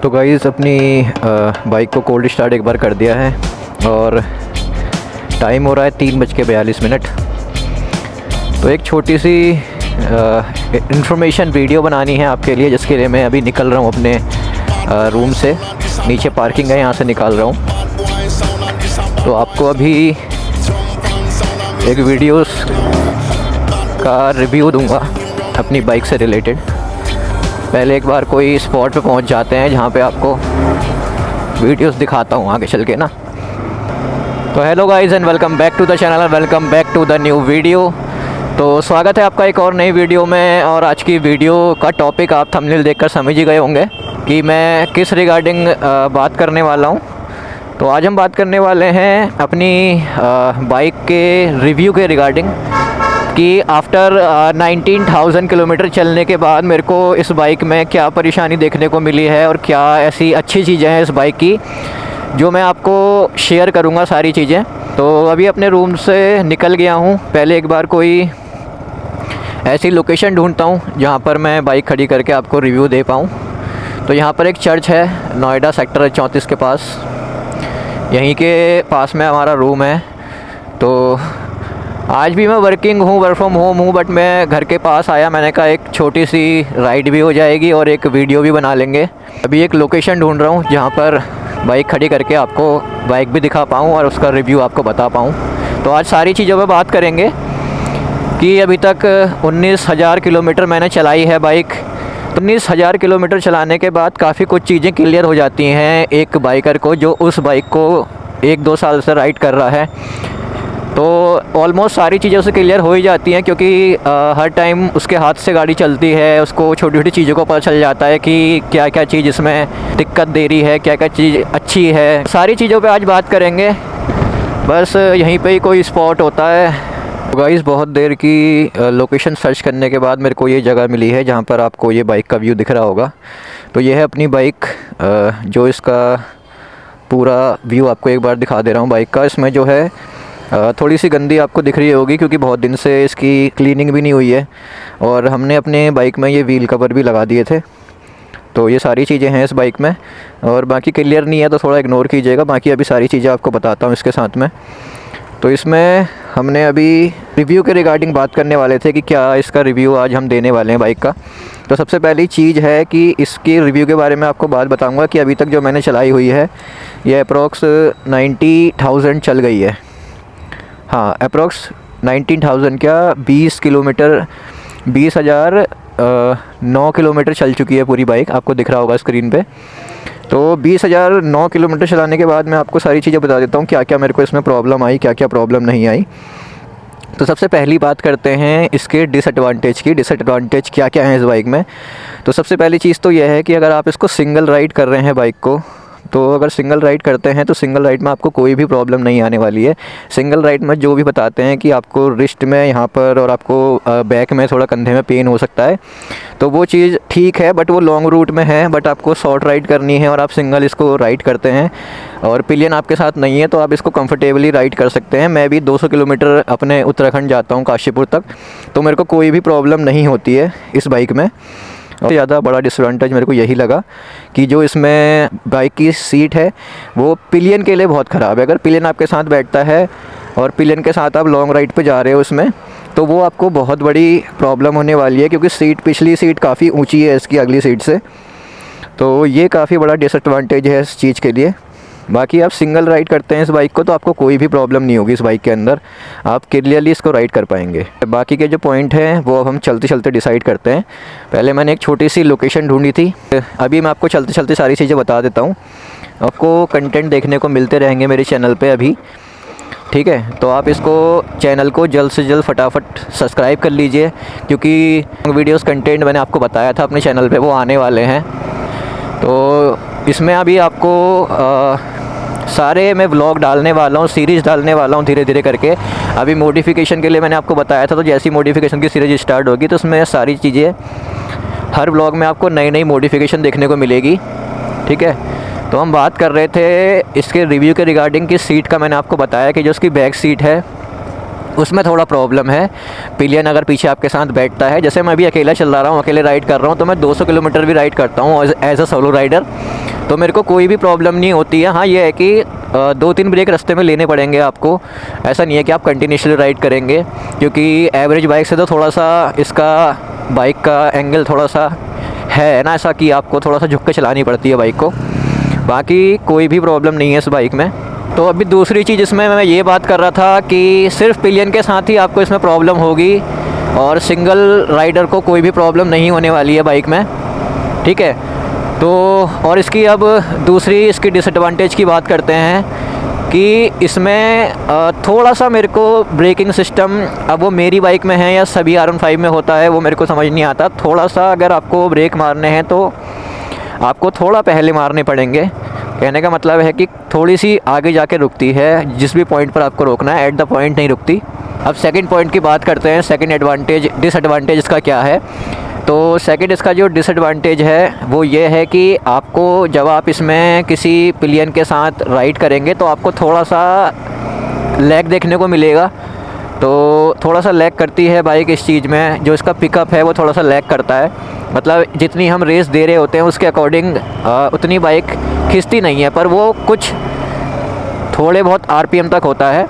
तो गाइस अपनी बाइक को कोल्ड स्टार्ट एक बार कर दिया है और टाइम हो रहा है 3:42। तो एक छोटी सी इंफॉर्मेशन वीडियो बनानी है आपके लिए, जिसके लिए मैं अभी निकल रहा हूँ अपने रूम से। नीचे पार्किंग है, यहाँ से निकाल रहा हूँ। तो आपको अभी एक वीडियोस का रिव्यू दूंगा अपनी बाइक से रिलेटेड। पहले एक बार कोई स्पॉट पे पहुंच जाते हैं जहां पे आपको वीडियोस दिखाता हूं आगे चल के ना। तो hello guys and welcome back to the channel, welcome back to the new video. तो स्वागत है आपका एक और नई वीडियो में। और आज की वीडियो का टॉपिक आप थंबनेल देखकर समझ ही गए होंगे कि मैं किस रिगार्डिंग बात करने वाला हूं। तो आज हम बात करने वाले हैं अपनी बाइक के रिव्यू के रिगार्डिंग कि आफ्टर 19,000 किलोमीटर चलने के बाद मेरे को इस बाइक में क्या परेशानी देखने को मिली है और क्या ऐसी अच्छी चीज़ें हैं इस बाइक की जो मैं आपको शेयर करूंगा सारी चीज़ें। तो अभी अपने रूम से निकल गया हूं। पहले एक बार कोई ऐसी लोकेशन ढूंढता हूं जहां पर मैं बाइक खड़ी करके आपको रिव्यू दे पाऊं। तो यहाँ पर एक चर्च है नोएडा सेक्टर 34 के पास, यहीं के पास में हमारा रूम है। तो आज भी मैं वर्किंग हूँ, वर्क फ्रॉम होम हूँ, बट मैं घर के पास आया। मैंने कहा एक छोटी सी राइड भी हो जाएगी और एक वीडियो भी बना लेंगे। अभी एक लोकेशन ढूंढ रहा हूँ जहाँ पर बाइक खड़ी करके आपको बाइक भी दिखा पाऊँ और उसका रिव्यू आपको बता पाऊँ। तो आज सारी चीज़ों पे बात करेंगे कि अभी तक 19,000 किलोमीटर मैंने चलाई है बाइक। 19,000 किलोमीटर चलाने के बाद काफ़ी कुछ चीज़ें क्लियर हो जाती हैं एक बाइकर को जो उस बाइक को 1-2 साल से राइड कर रहा है। तो ऑलमोस्ट सारी चीज़ें उसे क्लियर हो ही जाती हैं, क्योंकि हर टाइम उसके हाथ से गाड़ी चलती है। उसको छोटी छोटी चीज़ों को पता चल जाता है कि क्या क्या चीज़ इसमें दिक्कत दे रही है, क्या क्या चीज़ अच्छी है। सारी चीज़ों पे आज बात करेंगे। बस यहीं पे ही कोई स्पॉट होता है। तो गाइस बहुत देर की लोकेशन सर्च करने के बाद मेरे को ये जगह मिली है जहाँ पर आपको ये बाइक का व्यू दिख रहा होगा। तो ये है अपनी बाइक, जो इसका पूरा व्यू आपको एक बार दिखा दे रहा हूँ बाइक का। इसमें जो है थोड़ी सी गंदी आपको दिख रही होगी क्योंकि बहुत दिन से इसकी क्लीनिंग भी नहीं हुई है और हमने अपने बाइक में ये व्हील कवर भी लगा दिए थे। तो ये सारी चीज़ें हैं इस बाइक में और बाकी क्लियर नहीं है तो थोड़ा इग्नोर कीजिएगा। बाकी अभी सारी चीज़ें आपको बताता हूँ इसके साथ में। तो इसमें हमने अभी रिव्यू के रिगार्डिंग बात करने वाले थे कि क्या इसका रिव्यू आज हम देने वाले हैं बाइक का। तो सबसे पहली चीज़ है कि इसकी रिव्यू के बारे में आपको बात बताऊँगा कि अभी तक जो मैंने चलाई हुई है ये अप्रॉक्स 90,000 चल गई है। हाँ, अप्रॉक्स 19,000 क्या 20 किलोमीटर 20,009 किलोमीटर चल चुकी है पूरी बाइक, आपको दिख रहा होगा स्क्रीन पे। तो 20,009 किलोमीटर चलाने के बाद मैं आपको सारी चीज़ें बता देता हूँ क्या क्या मेरे को इसमें प्रॉब्लम आई, क्या क्या प्रॉब्लम नहीं आई। तो सबसे पहली बात करते हैं इसके डिसएडवांटेज की। डिसएडवांटेज क्या क्या है इस बाइक में। तो सबसे पहली चीज़ तो यह है कि अगर आप इसको सिंगल राइड कर रहे हैं बाइक को, तो अगर सिंगल राइड करते हैं तो सिंगल राइड में आपको कोई भी प्रॉब्लम नहीं आने वाली है। सिंगल राइड में जो भी बताते हैं कि आपको रिस्ट में यहाँ पर और आपको बैक में थोड़ा कंधे में पेन हो सकता है, तो वो चीज़ ठीक है, बट वो लॉन्ग रूट में है। बट आपको शॉर्ट राइड करनी है और आप सिंगल इसको राइड करते हैं और पिलियन आपके साथ नहीं है तो आप इसको कंफर्टेबली राइड कर सकते हैं। मैं भी 200 किलोमीटर अपने उत्तराखंड जाता हूँ काशीपुर तक, तो मेरे को कोई भी प्रॉब्लम नहीं होती है इस बाइक में। और ज़्यादा बड़ा डिसएडवांटेज मेरे को यही लगा कि जो इसमें बाइक की सीट है वो पिलियन के लिए बहुत ख़राब है। अगर पिलियन आपके साथ बैठता है और पिलियन के साथ आप लॉन्ग राइड पे जा रहे हो उसमें, तो वो आपको बहुत बड़ी प्रॉब्लम होने वाली है, क्योंकि सीट पिछली सीट काफ़ी ऊंची है इसकी अगली सीट से। तो ये काफ़ी बड़ा डिसएडवांटेज है इस चीज़ के लिए। बाकी आप सिंगल राइड करते हैं इस बाइक को तो आपको कोई भी प्रॉब्लम नहीं होगी इस बाइक के अंदर, आप क्लियरली इसको राइड कर पाएंगे। बाकी के जो पॉइंट हैं वो अब हम चलते चलते डिसाइड करते हैं। पहले मैंने एक छोटी सी लोकेशन ढूंढी थी, अभी मैं आपको चलते चलते सारी चीज़ें बता देता हूँ। आपको कंटेंट देखने को मिलते रहेंगे मेरे चैनल पर अभी, ठीक है। तो आप इसको चैनल को जल्द से जल्द फटाफट सब्सक्राइब कर लीजिए, क्योंकि वीडियोस कंटेंट मैंने आपको बताया था अपने चैनल पे वो आने वाले हैं। तो इसमें अभी आपको सारे मैं व्लॉग डालने वाला हूँ, सीरीज़ डालने वाला हूँ धीरे धीरे करके। अभी मॉडिफिकेशन के लिए मैंने आपको बताया था, तो जैसी मॉडिफिकेशन की सीरीज़ स्टार्ट होगी तो उसमें सारी चीज़ें हर व्लॉग में आपको नई नई मॉडिफिकेशन देखने को मिलेगी, ठीक है। तो हम बात कर रहे थे इसके रिव्यू के रिगार्डिंग की सीट का। मैंने आपको बताया कि जो उसकी बैक सीट है उसमें थोड़ा प्रॉब्लम है। पिलियन अगर पीछे आपके साथ बैठता है, जैसे मैं अभी अकेला चल रहा हूँ, अकेले राइड कर रहा हूँ, तो मैं 200 किलोमीटर भी राइड करता हूँ एज अ सोलो राइडर। तो मेरे को कोई भी प्रॉब्लम नहीं होती है। हाँ ये है कि 2-3 ब्रेक रास्ते में लेने पड़ेंगे आपको, ऐसा नहीं है कि आप कंटिन्यूसली राइड करेंगे, क्योंकि एवरेज बाइक से तो थोड़ा सा इसका बाइक का एंगल थोड़ा सा है ना ऐसा कि आपको थोड़ा सा झुक के चलानी पड़ती है बाइक को। बाकी कोई भी प्रॉब्लम नहीं है इस बाइक में। तो अभी दूसरी चीज़ इसमें मैं ये बात कर रहा था कि सिर्फ पिलियन के साथ ही आपको इसमें प्रॉब्लम होगी और सिंगल राइडर को कोई भी प्रॉब्लम नहीं होने वाली है बाइक में, ठीक है। तो और इसकी अब दूसरी इसकी डिसएडवांटेज की बात करते हैं कि इसमें थोड़ा सा मेरे को ब्रेकिंग सिस्टम, अब वो मेरी बाइक में है या सभी R15 में होता है वो मेरे को समझ नहीं आता। थोड़ा सा अगर आपको ब्रेक मारने हैं तो आपको थोड़ा पहले मारने पड़ेंगे। कहने का मतलब है कि थोड़ी सी आगे जाके रुकती है, जिस भी पॉइंट पर आपको रोकना है एट द पॉइंट नहीं रुकती। अब सेकंड पॉइंट की बात करते हैं, सेकंड डिसएडवांटेज इसका क्या है। तो सेकंड इसका जो डिसएडवांटेज है वो ये है कि आपको जब आप इसमें किसी पिलियन के साथ राइड करेंगे तो आपको थोड़ा सा लैग देखने को मिलेगा। तो थोड़ा सा लैग करती है बाइक इस चीज़ में, जो इसका पिकअप है वो थोड़ा सा लैग करता है। मतलब जितनी हम रेस दे रहे होते हैं उसके अकॉर्डिंग उतनी बाइक खिंचती नहीं है, पर वो कुछ थोड़े बहुत RPM तक होता है,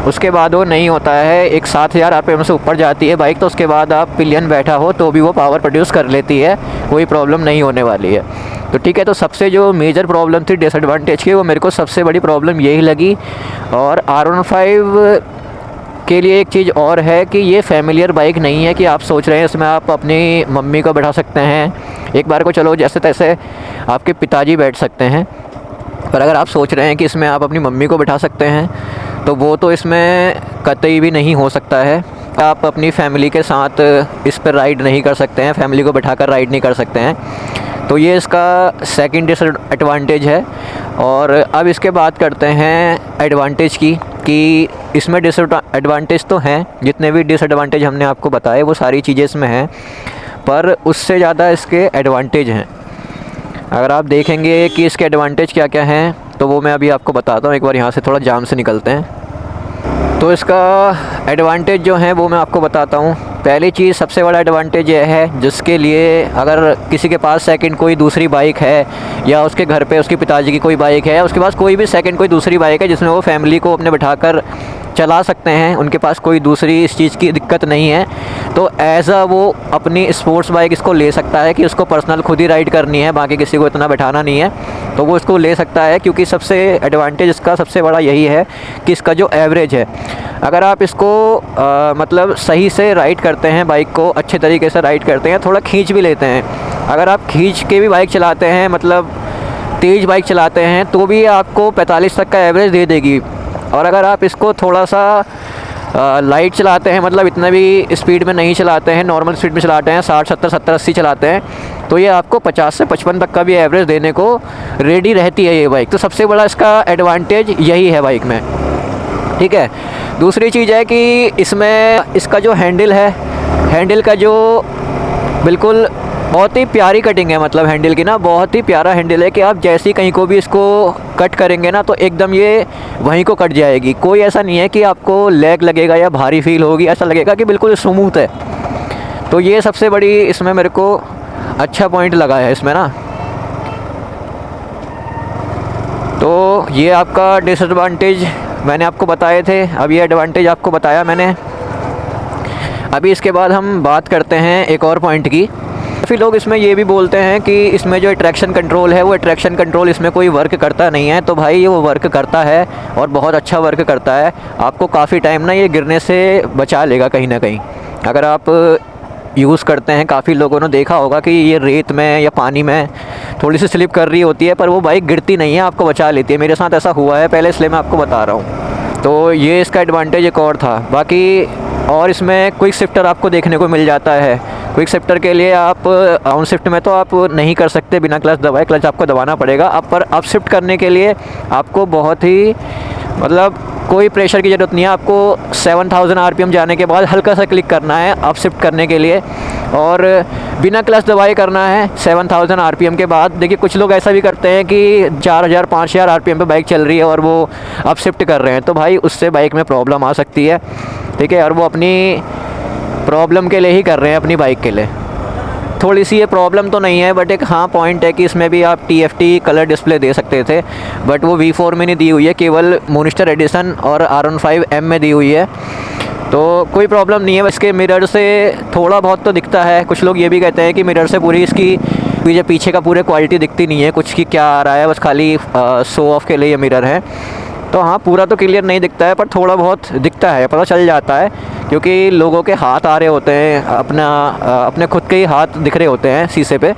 उसके बाद वो नहीं होता है। एक 7000 RPM से ऊपर जाती है बाइक तो उसके बाद आप पिलियन बैठा हो तो भी वो पावर प्रोड्यूस कर लेती है, कोई प्रॉब्लम नहीं होने वाली है। तो ठीक है, तो सबसे जो मेजर प्रॉब्लम थी डिसएडवांटेज की वो मेरे को सबसे बड़ी प्रॉब्लम यही लगी। और R15 के लिए एक चीज़ और है कि ये फैमिलियर बाइक नहीं है कि आप सोच रहे हैं इसमें आप अपनी मम्मी को बैठा सकते हैं, एक बार को चलो जैसे तैसे आपके पिताजी बैठ सकते हैं, पर अगर आप सोच रहे हैं कि इसमें आप अपनी मम्मी को बैठा सकते हैं तो वो तो इसमें कतई भी नहीं हो सकता है। आप अपनी फैमिली के साथ इस पर राइड नहीं कर सकते हैं, फैमिली को बैठाकर राइड नहीं कर सकते हैं। तो ये इसका सेकंड डिसएडवांटेज है। और अब इसके बात करते हैं एडवांटेज की, कि इसमें डिसएडवांटेज तो हैं, जितने भी डिसएडवांटेज हमने आपको बताए वो सारी चीज़ें इसमें हैं, पर उससे ज़्यादा इसके एडवांटेज हैं। अगर आप देखेंगे कि इसके एडवांटेज क्या क्या हैं तो वो मैं अभी आपको बताता हूँ। एक बार यहाँ से थोड़ा जाम से निकलते हैं। तो इसका एडवांटेज जो है वो मैं आपको बताता हूँ। पहली चीज़ सबसे बड़ा एडवांटेज ये है, जिसके लिए अगर किसी के पास सेकंड कोई दूसरी बाइक है या उसके घर पे उसके पिताजी की कोई बाइक है, उसके पास कोई भी सेकंड कोई दूसरी बाइक है जिसमें वो फैमिली को अपने बैठाकर चला सकते हैं, उनके पास कोई दूसरी इस चीज़ की दिक्कत नहीं है, तो एज़ अ वो अपनी स्पोर्ट्स बाइक इसको ले सकता है कि उसको पर्सनल खुद ही राइड करनी है, बाकी किसी को इतना बैठाना नहीं है, तो वो इसको ले सकता है। क्योंकि सबसे एडवांटेज इसका सबसे बड़ा यही है कि इसका जो एवरेज है, अगर आप इसको मतलब सही से राइड करते हैं, बाइक को अच्छे तरीके से राइड करते हैं, थोड़ा खींच भी लेते हैं, अगर आप खींच के भी बाइक चलाते हैं, मतलब तेज़ बाइक चलाते हैं, तो भी आपको 45 तक का एवरेज दे देगी। और अगर आप इसको थोड़ा सा लाइट चलाते हैं, मतलब इतना भी स्पीड में नहीं चलाते हैं, नॉर्मल स्पीड में चलाते हैं, 60 70 70 80 चलाते हैं, तो ये आपको 50 से 55 तक का भी एवरेज देने को रेडी रहती है ये बाइक। तो सबसे बड़ा इसका एडवांटेज यही है बाइक में, ठीक है। दूसरी चीज़ है कि इसमें इसका जो हैंडल है, हैंडल का जो बिल्कुल बहुत ही प्यारी कटिंग है, मतलब हैंडल की ना बहुत ही प्यारा हैंडल है कि आप जैसे ही कहीं को भी इसको कट करेंगे ना तो एकदम ये वहीं को कट जाएगी। कोई ऐसा नहीं है कि आपको लैग लगेगा या भारी फील होगी, ऐसा लगेगा कि बिल्कुल स्मूथ है। तो ये सबसे बड़ी इसमें मेरे को अच्छा पॉइंट लगा है इसमें ना। तो ये आपका डिसएडवांटेज मैंने आपको बताए थे, अब ये एडवांटेज आपको बताया मैंने। अभी इसके बाद हम बात करते हैं एक और पॉइंट की। काफ़ी लोग इसमें ये भी बोलते हैं कि इसमें जो ट्रैक्शन कंट्रोल है वो ट्रैक्शन कंट्रोल इसमें कोई वर्क करता नहीं है। तो भाई ये वो वर्क करता है और बहुत अच्छा वर्क करता है। आपको काफ़ी टाइम ना ये गिरने से बचा लेगा कहीं ना कहीं, अगर आप यूज़ करते हैं। काफ़ी लोगों ने देखा होगा कि ये रेत में या पानी में थोड़ी सी स्लिप कर रही होती है, पर वो बाइक गिरती नहीं है, आपको बचा लेती है। मेरे साथ ऐसा हुआ है पहले, इसलिए मैं आपको बता रहा हूँ। तो ये इसका एडवांटेज एक और था। बाकी और इसमें क्विक शिफ्टर आपको देखने को मिल जाता है। क्विक शिफ्टर के लिए आप डाउन शिफ्ट में तो आप नहीं कर सकते बिना क्लच दबाए, क्लच आपको दबाना पड़ेगा। अब पर अप शिफ्ट करने के लिए आपको बहुत ही मतलब कोई प्रेशर की ज़रूरत नहीं है। आपको 7000 RPM जाने के बाद हल्का सा क्लिक करना है अप शिफ्ट करने के लिए, और बिना क्लच दबाए करना है 7000 RPM के बाद। देखिए कुछ लोग ऐसा भी करते हैं कि 4000 5000 RPM पे बाइक चल रही है और वो अप शिफ्ट कर रहे हैं, तो भाई उससे बाइक में प्रॉब्लम आ सकती है, ठीक है। और वो अपनी प्रॉब्लम के लिए ही कर रहे हैं, अपनी बाइक के लिए। थोड़ी सी ये प्रॉब्लम तो नहीं है, बट एक हाँ पॉइंट है कि इसमें भी आप TFT कलर डिस्प्ले दे सकते थे, बट वो V4 में नहीं दी हुई है, केवल मॉन्स्टर एडिशन और R15M में दी हुई है। तो कोई प्रॉब्लम नहीं है। इसके मिरर से थोड़ा बहुत तो दिखता है, कुछ लोग ये भी कहते हैं कि मिरर से पूरी इसकी पीछे का पूरे क्वालिटी दिखती नहीं है कुछ की क्या आ रहा है, बस खाली शो ऑफ के लिए ये मिरर है। तो हाँ, पूरा तो क्लियर नहीं दिखता है, पर थोड़ा बहुत दिखता है, पता चल जाता है, क्योंकि लोगों के हाथ आ रहे होते हैं, अपने खुद के ही हाथ दिख रहे होते हैं शीशे पे,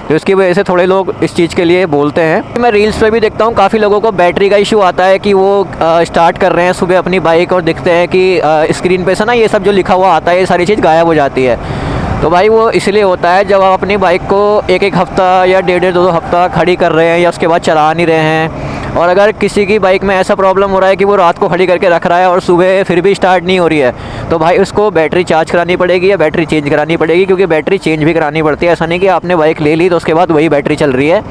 तो इसकी वजह से थोड़े लोग इस चीज़ के लिए बोलते हैं। मैं रील्स पे भी देखता हूँ काफ़ी लोगों को बैटरी का इशू आता है कि वो स्टार्ट कर रहे हैं सुबह अपनी बाइक और दिखते हैं कि स्क्रीन पे से ना ये सब जो लिखा हुआ आता है, ये सारी चीज़ गायब हो जाती है। तो भाई वो इसलिए होता है जब आप अपनी बाइक को एक हफ़्ता या डेढ़ दो हफ़्ता खड़ी कर रहे हैं या उसके बाद चला नहीं रहे हैं, और अगर किसी की बाइक में ऐसा प्रॉब्लम हो रहा है कि वो रात को खड़ी करके रख रहा है और सुबह फिर भी स्टार्ट नहीं हो रही है, तो भाई उसको बैटरी चार्ज करानी पड़ेगी या बैटरी चेंज करानी पड़ेगी, क्योंकि बैटरी चेंज भी करानी पड़ती है। ऐसा नहीं कि आपने बाइक ले ली तो उसके बाद वही बैटरी चल रही है,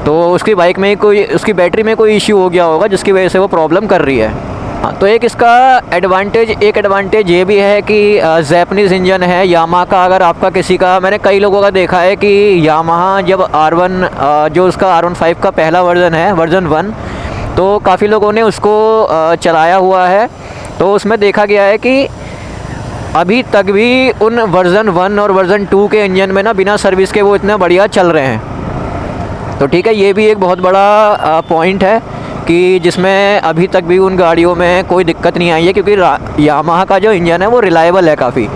तो उसकी बाइक में उसकी बैटरी में कोई इश्यू हो गया होगा जिसकी वजह से वो प्रॉब्लम कर रही है। हाँ, तो एक इसका एडवांटेज ये भी है कि जैपनीज़ इंजन है यामाहा का। अगर आपका किसी का, मैंने कई लोगों का देखा है कि यामाहा जब R1 जो उसका R15 का पहला वर्ज़न है, वर्ज़न 1, तो काफ़ी लोगों ने उसको चलाया हुआ है, तो उसमें देखा गया है कि अभी तक भी उन वर्ज़न 1 और वर्ज़न 2 के इंजन में ना बिना सर्विस के वो इतना बढ़िया चल रहे हैं। तो ठीक है, ये भी एक बहुत बड़ा पॉइंट है कि जिसमें अभी तक भी उन गाड़ियों में कोई दिक्कत नहीं आई है, क्योंकि यामाहा का जो इंजन है वो रिलायबल है काफ़ी,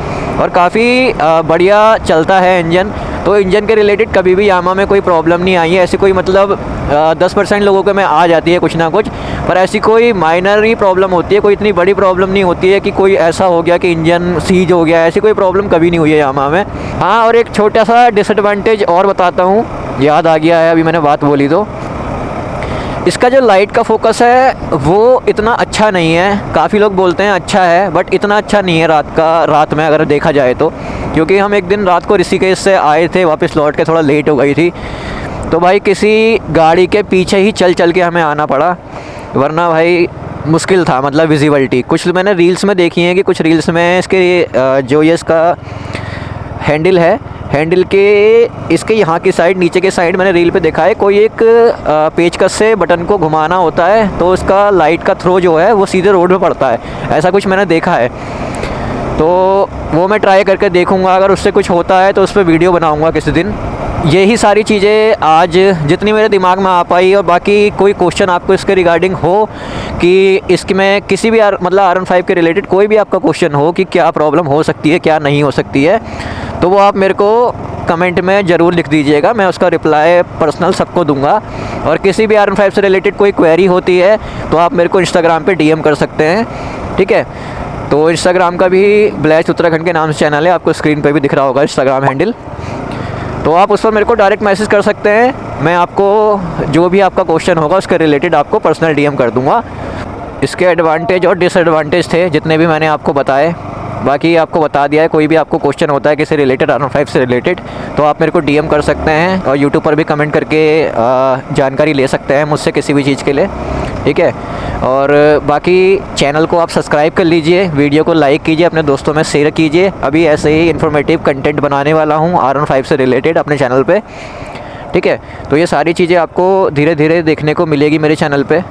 और काफ़ी बढ़िया चलता है इंजन। तो इंजन के रिलेटेड कभी भी यामाहा में कोई प्रॉब्लम नहीं आई है। ऐसी कोई मतलब 10% लोगों के में आ जाती है कुछ ना कुछ, पर ऐसी कोई माइनर ही प्रॉब्लम होती है, कोई इतनी बड़ी प्रॉब्लम नहीं होती है कि कोई ऐसा हो गया कि इंजन सीज हो गया। ऐसी कोई प्रॉब्लम कभी नहीं हुई है यामाहा में। हाँ, और एक छोटा सा डिसएडवांटेज और बताता हूँ, याद आ गया है अभी मैंने बात बोली तो, इसका जो लाइट का फोकस है वो इतना अच्छा नहीं है। काफ़ी लोग बोलते हैं अच्छा है, बट इतना अच्छा नहीं है रात में अगर देखा जाए तो, क्योंकि हम एक दिन रात को ऋषिकेश से आए थे, वापस लौट के थोड़ा लेट हो गई थी, तो भाई किसी गाड़ी के पीछे ही चल के हमें आना पड़ा, वरना भाई मुश्किल था। मतलब विजिबिलिटी कुछ मैंने रील्स में देखी है कि कुछ रील्स में इसके जो ये इसका हैंडल है, हैंडल के इसके यहाँ की साइड, नीचे के साइड मैंने रील पे देखा है, कोई एक पेचकस से बटन को घुमाना होता है तो उसका लाइट का थ्रो जो है वो सीधे रोड पे पड़ता है, ऐसा कुछ मैंने देखा है। तो वो मैं ट्राई करके देखूँगा, अगर उससे कुछ होता है तो उस पर वीडियो बनाऊँगा किसी दिन। यही सारी चीज़ें आज जितनी मेरे दिमाग में आ पाई, और बाकी कोई क्वेश्चन आपको इसके रिगार्डिंग हो कि इसमें किसी भी मतलब R15 के रिलेटेड कोई भी आपका क्वेश्चन हो कि क्या प्रॉब्लम हो सकती है क्या नहीं हो सकती है, तो वो आप मेरे को कमेंट में ज़रूर लिख दीजिएगा, मैं उसका रिप्लाई पर्सनल सबको दूंगा। और किसी भी R15 से रिलेटेड कोई क्वेरी होती है तो आप मेरे को इंस्टाग्राम पे DM कर सकते हैं, ठीक है। तो इंस्टाग्राम का भी ब्लैस्ट उत्तराखंड के नाम से चैनल है, आपको स्क्रीन पे भी दिख रहा होगा इंस्टाग्राम हैंडल, तो आप उस पर मेरे को डायरेक्ट मैसेज कर सकते हैं। मैं आपको जो भी आपका क्वेश्चन होगा उसके रिलेटेड आपको पर्सनल DM कर दूंगा। इसके एडवांटेज और डिसएडवांटेज थे जितने भी मैंने आपको बताए, बाकी आपको बता दिया है। कोई भी आपको क्वेश्चन होता है किसी रिलेटेड R15 से रिलेटेड तो आप मेरे को DM कर सकते हैं, और यूट्यूब पर भी कमेंट करके जानकारी ले सकते हैं मुझसे किसी भी चीज़ के लिए, ठीक है। और बाकी चैनल को आप सब्सक्राइब कर लीजिए, वीडियो को लाइक कीजिए, अपने दोस्तों में शेयर कीजिए। अभी ऐसे ही इन्फॉर्मेटिव कंटेंट बनाने वाला हूँ R15 से रिलेटेड अपने चैनल पे, ठीक है। तो ये सारी चीज़ें आपको धीरे धीरे देखने को मिलेगी मेरे चैनल पे,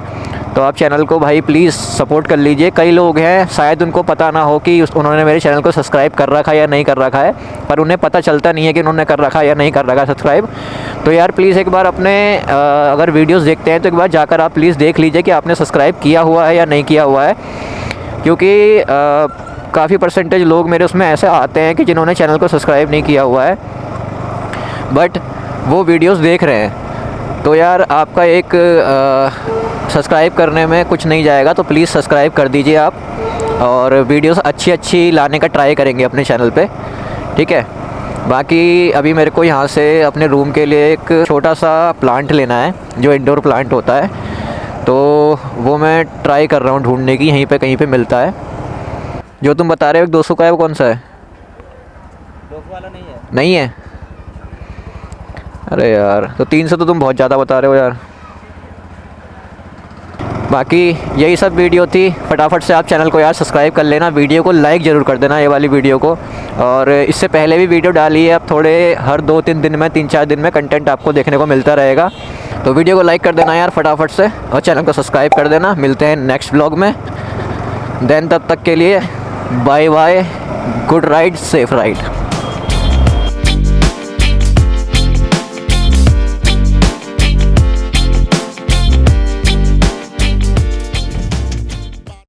तो आप चैनल को भाई प्लीज़ सपोर्ट कर लीजिए। कई लोग हैं शायद उनको पता ना हो कि उन्होंने मेरे चैनल को सब्सक्राइब कर रखा है या नहीं कर रखा है, पर उन्हें पता चलता नहीं है कि उन्होंने कर रखा है या नहीं कर रखा सब्सक्राइब। तो यार प्लीज़ एक बार अपने अगर वीडियोस देखते हैं तो एक बार जाकर आप प्लीज़ देख लीजिए कि आपने सब्सक्राइब किया हुआ है या नहीं किया हुआ है, क्योंकि काफ़ी परसेंटेज लोग मेरे उसमें ऐसे आते हैं कि जिन्होंने चैनल को सब्सक्राइब नहीं किया हुआ है बट वो वीडियोस देख रहे हैं। तो यार आपका एक सब्सक्राइब करने में कुछ नहीं जाएगा, तो प्लीज़ सब्सक्राइब कर दीजिए आप, और वीडियोस अच्छी लाने का ट्राई करेंगे अपने चैनल पे, ठीक है। बाकी अभी मेरे को यहाँ से अपने रूम के लिए एक छोटा सा प्लांट लेना है जो इंडोर प्लांट होता है, तो वो मैं ट्राई कर रहा हूँ ढूंढने की, यहीं पे कहीं पे मिलता है। जो तुम बता रहे हो 200 का है वो कौन सा है? 200 वाला नहीं है। नहीं है? अरे यार, तो 300 तो तुम बहुत ज़्यादा बता रहे हो यार। बाकी यही सब वीडियो थी। फटाफट से आप चैनल को यार सब्सक्राइब कर लेना, वीडियो को लाइक ज़रूर कर देना ये वाली वीडियो को। और इससे पहले भी वीडियो डाली है, अब थोड़े हर 2-3 दिन में 3-4 दिन में कंटेंट आपको देखने को मिलता रहेगा। तो वीडियो को लाइक कर देना यार फटाफट से, और चैनल को सब्सक्राइब कर देना। मिलते हैं नेक्स्ट व्लॉग में। देन तब तक के लिए bye bye, good ride, safe ride.